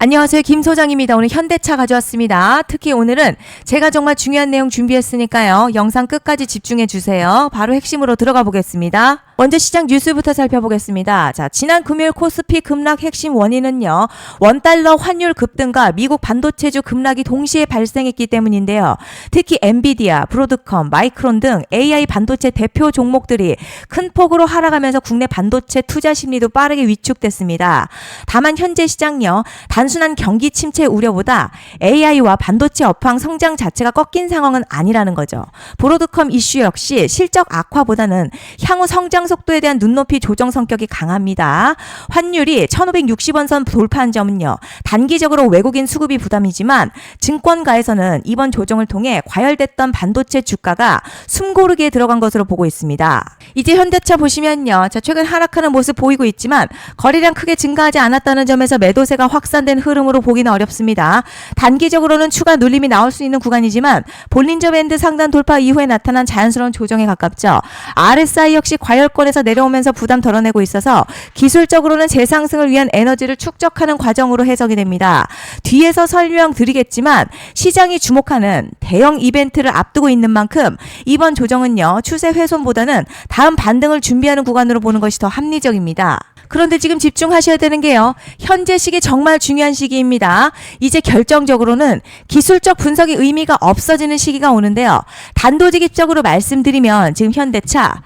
안녕하세요. 김 소장입니다. 오늘 현대차 가져왔습니다. 특히 오늘은 제가 정말 중요한 내용 준비했으니까요. 영상 끝까지 집중해 주세요. 바로 핵심으로 들어가 보겠습니다. 먼저 시장 뉴스부터 살펴보겠습니다. 자, 지난 금요일 코스피 급락 핵심 원인은요. 원달러 환율 급등과 미국 반도체주 급락이 동시에 발생했기 때문인데요. 특히 엔비디아, 브로드컴, 마이크론 등 AI 반도체 대표 종목들이 큰 폭으로 하락하면서 국내 반도체 투자 심리도 빠르게 위축됐습니다. 다만 현재 시장요. 단순한 경기 침체 우려보다 AI와 반도체 업황 성장 자체가 꺾인 상황은 아니라는 거죠. 브로드컴 이슈 역시 실적 악화보다는 향후 성장 속도에 대한 눈높이 조정 성격이 강합니다. 환율이 1,560원 선 돌파한 점은요. 단기적으로 외국인 수급이 부담이지만 증권가에서는 이번 조정을 통해 과열됐던 반도체 주가가 숨고르기에 들어간 것으로 보고 있습니다. 이제 현대차 보시면요. 자, 최근 하락하는 모습 보이고 있지만 거래량 크게 증가하지 않았다는 점에서 매도세가 확산된 흐름으로 보기는 어렵습니다. 단기적으로는 추가 눌림이 나올 수 있는 구간이지만 볼린저 밴드 상단 돌파 이후에 나타난 자연스러운 조정에 가깝죠. RSI 역시 과열권에서 내려오면서 부담 덜어내고 있어서 기술적으로는 재상승을 위한 에너지를 축적하는 과정으로 해석이 됩니다. 뒤에서 설명드리겠지만 시장이 주목하는 대형 이벤트를 앞두고 있는 만큼 이번 조정은요. 추세 훼손보다는 다음 반등을 준비하는 구간으로 보는 것이 더 합리적입니다. 그런데 지금 집중하셔야 되는 게요. 현재 시기 정말 중요한 시기입니다. 이제 결정적으로는 기술적 분석의 의미가 없어지는 시기가 오는데요. 단도직입적으로 말씀드리면 지금 현대차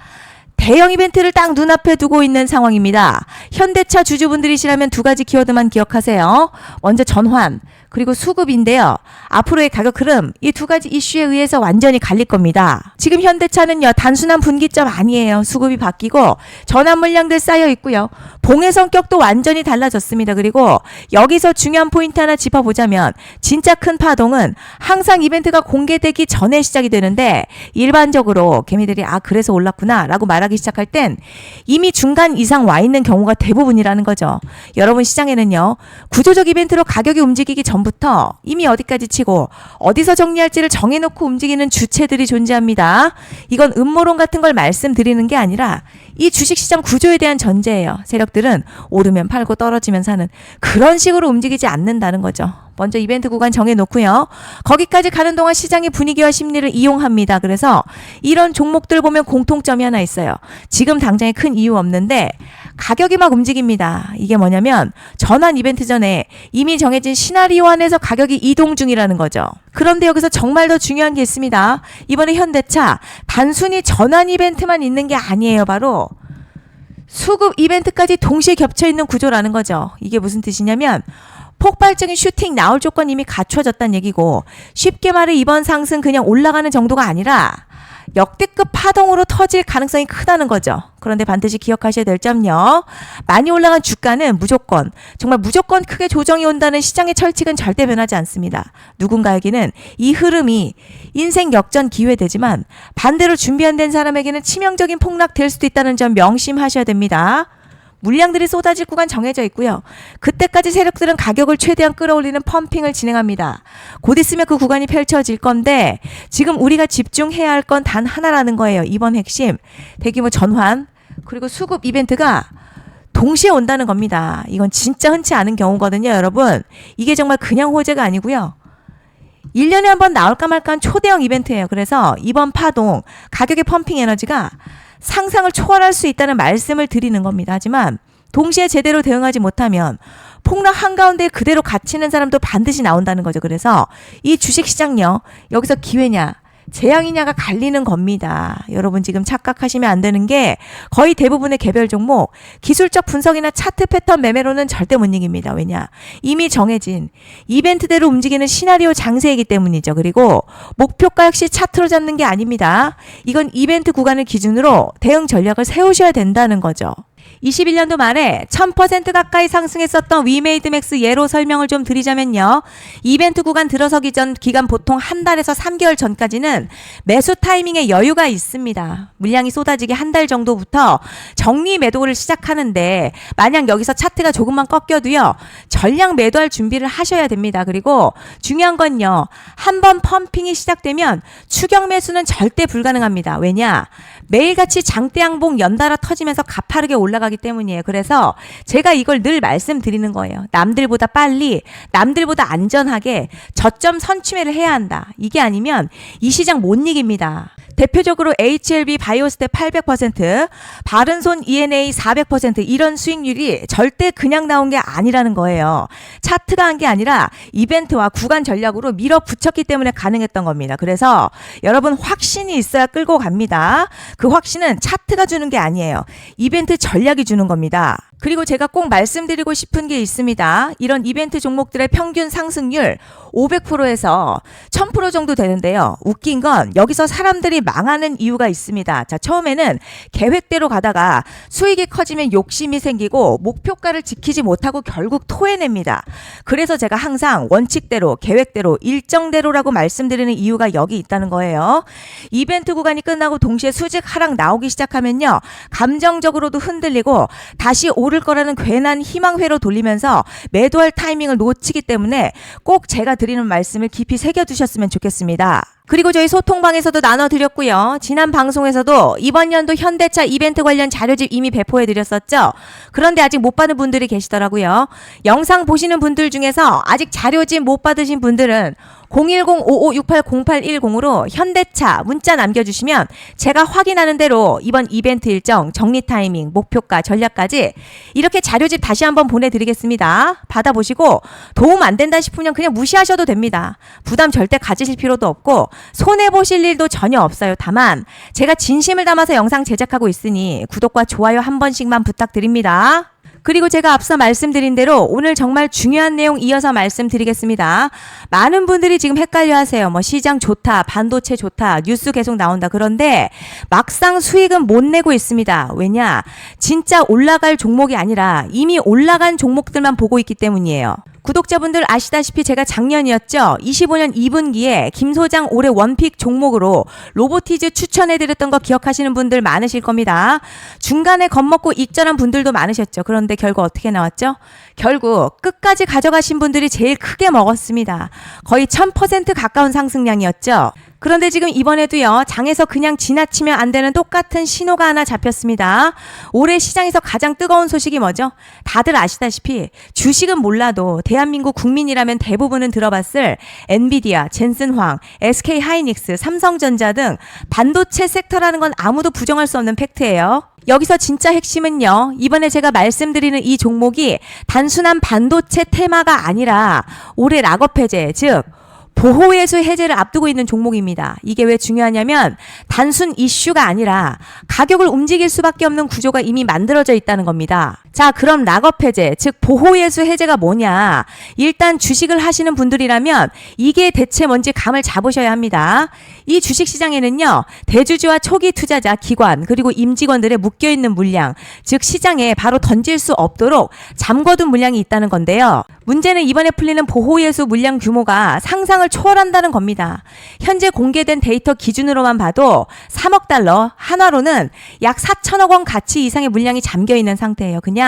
대형 이벤트를 딱 눈앞에 두고 있는 상황입니다. 현대차 주주분들이시라면 두 가지 키워드만 기억하세요. 먼저 전환, 그리고 수급인데요. 앞으로의 가격 흐름, 이 두 가지 이슈에 의해서 완전히 갈릴 겁니다. 지금 현대차는요. 단순한 분기점 아니에요. 수급이 바뀌고 전환 물량들 쌓여 있고요. 봉의 성격도 완전히 달라졌습니다. 그리고 여기서 중요한 포인트 하나 짚어보자면 진짜 큰 파동은 항상 이벤트가 공개되기 전에 시작이 되는데 일반적으로 개미들이 그래서 올랐구나 라고 말하기 시작할 땐 이미 중간 이상 와 있는 경우가 대부분이라는 거죠. 여러분 시장에는요. 구조적 이벤트로 가격이 움직이기 전부터 이미 어디까지 치고 어디서 정리할지를 정해놓고 움직이는 주체들이 존재합니다. 이건 음모론 같은 걸 말씀드리는 게 아니라 이 주식시장 구조에 대한 전제예요. 세력들은 오르면 팔고 떨어지면 사는 그런 식으로 움직이지 않는다는 거죠. 먼저 이벤트 구간 정해놓고요. 거기까지 가는 동안 시장의 분위기와 심리를 이용합니다. 그래서 이런 종목들 보면 공통점이 하나 있어요. 지금 당장에 큰 이유 없는데 가격이 막 움직입니다. 이게 뭐냐면 전환 이벤트 전에 이미 정해진 시나리오 안에서 가격이 이동 중이라는 거죠. 그런데 여기서 정말 더 중요한 게 있습니다. 이번에 현대차 단순히 전환 이벤트만 있는 게 아니에요. 바로 수급 이벤트까지 동시에 겹쳐있는 구조라는 거죠. 이게 무슨 뜻이냐면 폭발적인 슈팅 나올 조건 이미 갖춰졌다는 얘기고 쉽게 말해 이번 상승 그냥 올라가는 정도가 아니라 역대급 파동으로 터질 가능성이 크다는 거죠. 그런데 반드시 기억하셔야 될 점요. 많이 올라간 주가는 무조건 정말 무조건 크게 조정이 온다는 시장의 철칙은 절대 변하지 않습니다. 누군가에게는 이 흐름이 인생 역전 기회되지만 반대로 준비 안 된 사람에게는 치명적인 폭락 될 수도 있다는 점 명심하셔야 됩니다. 물량들이 쏟아질 구간 정해져 있고요. 그때까지 세력들은 가격을 최대한 끌어올리는 펌핑을 진행합니다. 곧 있으면 그 구간이 펼쳐질 건데 지금 우리가 집중해야 할 건 단 하나라는 거예요. 이번 핵심 대규모 전환 그리고 수급 이벤트가 동시에 온다는 겁니다. 이건 진짜 흔치 않은 경우거든요. 여러분 이게 정말 그냥 호재가 아니고요. 1년에 한 번 나올까 말까한 초대형 이벤트예요. 그래서 이번 파동 가격의 펌핑 에너지가 상상을 초월할 수 있다는 말씀을 드리는 겁니다. 하지만 동시에 제대로 대응하지 못하면 폭락 한가운데 그대로 갇히는 사람도 반드시 나온다는 거죠. 그래서 이 주식시장요. 여기서 기회냐 재앙이냐가 갈리는 겁니다. 여러분 지금 착각하시면 안 되는 게 거의 대부분의 개별 종목 기술적 분석이나 차트 패턴 매매로는 절대 못 이깁니다. 왜냐? 이미 정해진 이벤트대로 움직이는 시나리오 장세이기 때문이죠. 그리고 목표가 역시 차트로 잡는 게 아닙니다. 이건 이벤트 구간을 기준으로 대응 전략을 세우셔야 된다는 거죠. 21년도 말에 1000% 가까이 상승했었던 위메이드맥스 예로 설명을 좀 드리자면요. 이벤트 구간 들어서기 전 기간 보통 한 달에서 3개월 전까지는 매수 타이밍에 여유가 있습니다. 물량이 쏟아지기 한 달 정도부터 정리 매도를 시작하는데 만약 여기서 차트가 조금만 꺾여도요. 전량 매도할 준비를 하셔야 됩니다. 그리고 중요한 건요. 한번 펌핑이 시작되면 추격 매수는 절대 불가능합니다. 왜냐? 매일같이 장대 양봉 연달아 터지면서 가파르게 올라가기 들어가기 때문이에요. 그래서 제가 이걸 늘 말씀드리는 거예요. 남들보다 빨리, 남들보다 안전하게 저점 선취매를 해야 한다. 이게 아니면 이 시장 못 이깁니다. 대표적으로 HLB 바이오스텝 800%, 바른손 ENA 400% 이런 수익률이 절대 그냥 나온 게 아니라는 거예요. 차트가 한 게 아니라 이벤트와 구간 전략으로 밀어붙였기 때문에 가능했던 겁니다. 그래서 여러분 확신이 있어야 끌고 갑니다. 그 확신은 차트가 주는 게 아니에요. 이벤트 전략이 주는 겁니다. 그리고 제가 꼭 말씀드리고 싶은 게 있습니다. 이런 이벤트 종목들의 평균 상승률 500%에서 1000% 정도 되는데요. 웃긴 건 여기서 사람들이 망하는 이유가 있습니다. 자, 처음에는 계획대로 가다가 수익이 커지면 욕심이 생기고 목표가를 지키지 못하고 결국 토해냅니다. 그래서 제가 항상 원칙대로, 계획대로, 일정대로라고 말씀드리는 이유가 여기 있다는 거예요. 이벤트 구간이 끝나고 동시에 수직 하락 나오기 시작하면요. 감정적으로도 흔들리고 다시 오를 거라는 괜한 희망회로 돌리면서 매도할 타이밍을 놓치기 때문에 꼭 제가 드리는 말씀을 깊이 새겨두셨으면 좋겠습니다. 그리고 저희 소통방에서도 나눠드렸고요. 지난 방송에서도 이번 연도 현대차 이벤트 관련 자료집 이미 배포해드렸었죠. 그런데 아직 못 받은 분들이 계시더라고요. 영상 보시는 분들 중에서 아직 자료집 못 받으신 분들은 010-5568-0810으로 현대차 문자 남겨주시면 제가 확인하는 대로 이번 이벤트 일정, 정리 타이밍, 목표가, 전략까지 이렇게 자료집 다시 한번 보내드리겠습니다. 받아보시고 도움 안 된다 싶으면 그냥 무시하셔도 됩니다. 부담 절대 가지실 필요도 없고 손해보실 일도 전혀 없어요. 다만 제가 진심을 담아서 영상 제작하고 있으니 구독과 좋아요 한 번씩만 부탁드립니다. 그리고 제가 앞서 말씀드린 대로 오늘 정말 중요한 내용 이어서 말씀드리겠습니다. 많은 분들이 지금 헷갈려 하세요. 시장 좋다, 반도체 좋다, 뉴스 계속 나온다. 그런데 막상 수익은 못 내고 있습니다. 왜냐? 진짜 올라갈 종목이 아니라 이미 올라간 종목들만 보고 있기 때문이에요. 구독자분들 아시다시피 제가 작년이었죠. 25년 2분기에 김 소장 올해 원픽 종목으로 로보티즈 추천해드렸던 거 기억하시는 분들 많으실 겁니다. 중간에 겁먹고 익절한 분들도 많으셨죠. 그런데 결국 어떻게 나왔죠? 결국 끝까지 가져가신 분들이 제일 크게 먹었습니다. 거의 1000% 가까운 상승량이었죠. 그런데 지금 이번에도요. 장에서 그냥 지나치면 안 되는 똑같은 신호가 하나 잡혔습니다. 올해 시장에서 가장 뜨거운 소식이 뭐죠? 다들 아시다시피 주식은 몰라도 대한민국 국민이라면 대부분은 들어봤을 엔비디아, 젠슨황, SK하이닉스, 삼성전자 등 반도체 섹터라는 건 아무도 부정할 수 없는 팩트예요. 여기서 진짜 핵심은요. 이번에 제가 말씀드리는 이 종목이 단순한 반도체 테마가 아니라 올해 락업 해제, 즉 보호예수 해제를 앞두고 있는 종목입니다. 이게 왜 중요하냐면 단순 이슈가 아니라 가격을 움직일 수밖에 없는 구조가 이미 만들어져 있다는 겁니다. 자, 그럼 락업 해제, 즉 보호예수 해제가 뭐냐? 일단 주식을 하시는 분들이라면 이게 대체 뭔지 감을 잡으셔야 합니다. 이 주식시장에는요. 대주주와 초기 투자자, 기관, 그리고 임직원들의 묶여있는 물량, 즉 시장에 바로 던질 수 없도록 잠궈둔 물량이 있다는 건데요. 문제는 이번에 풀리는 보호예수 물량 규모가 상상을 초월한다는 겁니다. 현재 공개된 데이터 기준으로만 봐도 3억 달러, 한화로는 약 4천억 원 가치 이상의 물량이 잠겨있는 상태예요. 그냥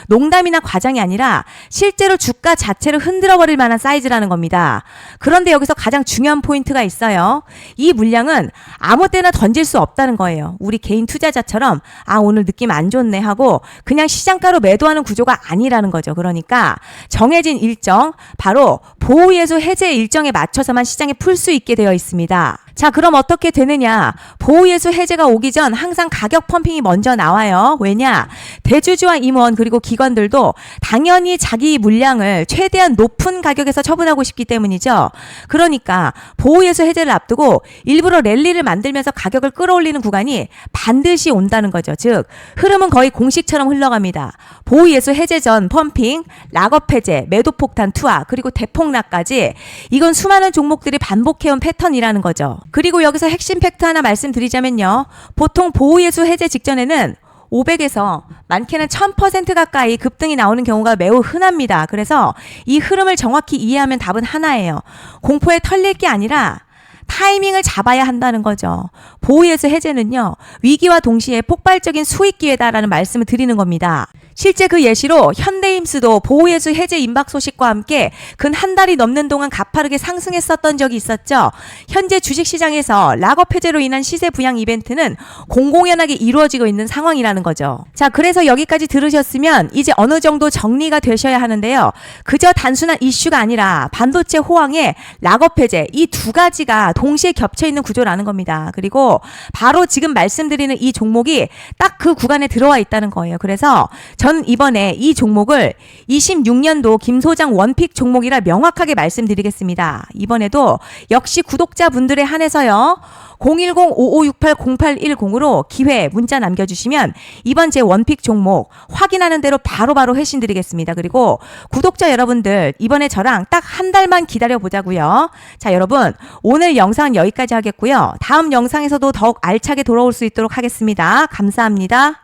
농담이나 과장이 아니라 실제로 주가 자체를 흔들어버릴 만한 사이즈라는 겁니다. 그런데 여기서 가장 중요한 포인트가 있어요. 이 물량은 아무 때나 던질 수 없다는 거예요. 우리 개인 투자자처럼 오늘 느낌 안 좋네 하고 그냥 시장가로 매도하는 구조가 아니라는 거죠. 그러니까 정해진 일정, 바로 보호예수 해제 일정에 맞춰서만 시장에 풀 수 있게 되어 있습니다. 자, 그럼 어떻게 되느냐? 보호예수 해제가 오기 전 항상 가격 펌핑이 먼저 나와요. 왜냐? 대주주와 임원 그리고 기관들도 당연히 자기 물량을 최대한 높은 가격에서 처분하고 싶기 때문이죠. 그러니까 보호예수 해제를 앞두고 일부러 랠리를 만들면서 가격을 끌어올리는 구간이 반드시 온다는 거죠. 즉 흐름은 거의 공식처럼 흘러갑니다. 보호예수 해제 전 펌핑, 락업 해제, 매도폭탄 투하, 그리고 대폭락까지 이건 수많은 종목들이 반복해온 패턴이라는 거죠. 그리고 여기서 핵심 팩트 하나 말씀드리자면요. 보통 보호예수 해제 직전에는 500에서 많게는 1000% 가까이 급등이 나오는 경우가 매우 흔합니다. 그래서 이 흐름을 정확히 이해하면 답은 하나예요. 공포에 털릴 게 아니라 타이밍을 잡아야 한다는 거죠. 보호예수 해제는요. 위기와 동시에 폭발적인 수익 기회다라는 말씀을 드리는 겁니다. 실제 그 예시로 현대임스도 보호예수 해제 임박 소식과 함께 근 한 달이 넘는 동안 가파르게 상승했었던 적이 있었죠. 현재 주식시장에서 락업 해제로 인한 시세 부양 이벤트는 공공연하게 이루어지고 있는 상황이라는 거죠. 자, 그래서 여기까지 들으셨으면 이제 어느 정도 정리가 되셔야 하는데요. 그저 단순한 이슈가 아니라 반도체 호황에 락업 해제 이 두 가지가 동시에 겹쳐 있는 구조라는 겁니다. 그리고 바로 지금 말씀드리는 이 종목이 딱 그 구간에 들어와 있다는 거예요. 그래서 전 이번에 이 종목을 26년도 김 소장 원픽 종목이라 명확하게 말씀드리겠습니다. 이번에도 역시 구독자분들에 한해서요. 010-5568-0810으로 기회 문자 남겨주시면 이번 제 원픽 종목 확인하는 대로 바로바로 회신 드리겠습니다. 그리고 구독자 여러분들 이번에 저랑 딱 한 달만 기다려보자고요. 자, 여러분 오늘 영상은 여기까지 하겠고요. 다음 영상에서도 더욱 알차게 돌아올 수 있도록 하겠습니다. 감사합니다.